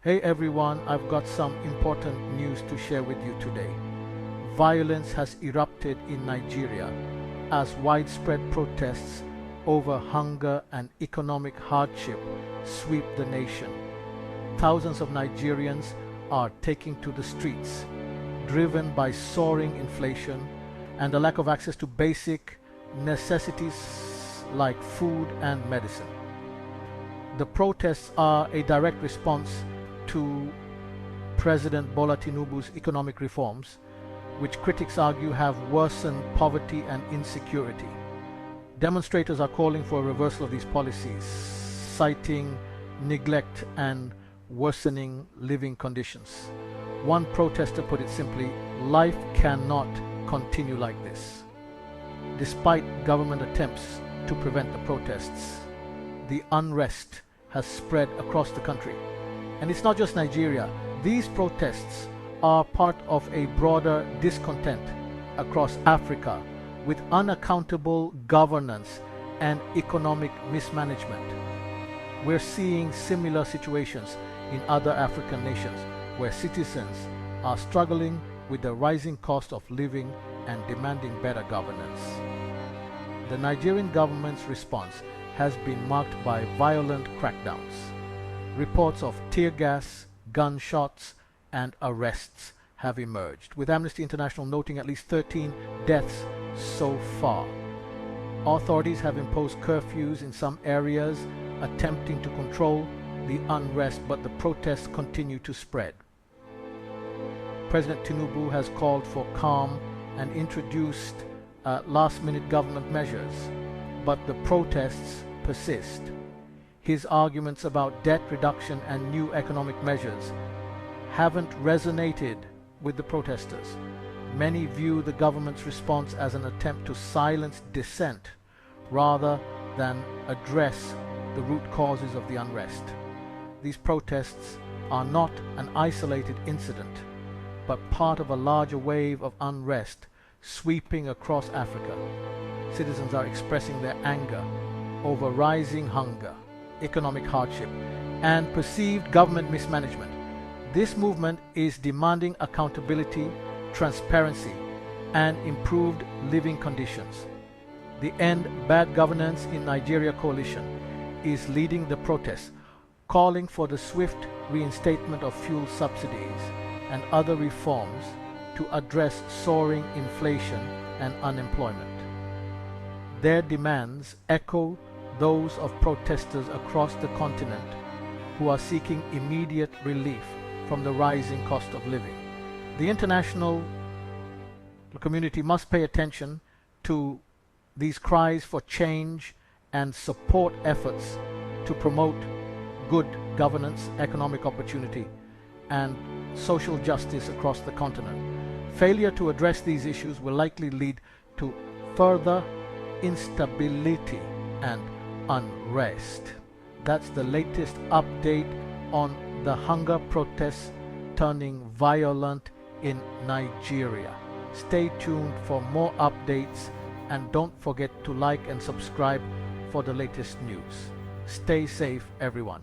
Hey everyone, I've got some important news to share with you today. Violence has erupted in Nigeria as widespread protests over hunger and economic hardship sweep the nation. Thousands of Nigerians are taking to the streets, driven by soaring inflation and the lack of access to basic necessities like food and medicine. The protests are a direct response to President Bola Tinubu's economic reforms, which critics argue have worsened poverty and insecurity. Demonstrators are calling for a reversal of these policies, citing neglect and worsening living conditions. One protester put it simply, "Life cannot continue like this." Despite government attempts to prevent the protests, the unrest has spread across the country. And it's not just Nigeria. These protests are part of a broader discontent across Africa with unaccountable governance and economic mismanagement. We're seeing similar situations in other African nations where citizens are struggling with the rising cost of living and demanding better governance. The Nigerian government's response has been marked by violent crackdowns. Reports of tear gas, gunshots, and arrests have emerged, with Amnesty International noting at least 13 deaths so far. Authorities have imposed curfews in some areas, attempting to control the unrest, but the protests continue to spread. President Tinubu has called for calm and introduced last-minute government measures, but the protests persist. His arguments about debt reduction and new economic measures haven't resonated with the protesters. Many view the government's response as an attempt to silence dissent rather than address the root causes of the unrest. These protests are not an isolated incident, but part of a larger wave of unrest sweeping across Africa. Citizens are expressing their anger over rising hunger, economic hardship, and perceived government mismanagement. This movement is demanding accountability, transparency, and improved living conditions. The End Bad Governance in Nigeria coalition is leading the protests, calling for the swift reinstatement of fuel subsidies and other reforms to address soaring inflation and unemployment. Their demands echo those of protesters across the continent who are seeking immediate relief from the rising cost of living. The international community must pay attention to these cries for change and support efforts to promote good governance, economic opportunity, and social justice across the continent. Failure to address these issues will likely lead to further instability and unrest. That's the latest update on the hunger protests turning violent in Nigeria. Stay tuned for more updates and don't forget to like and subscribe for the latest news. Stay safe, everyone.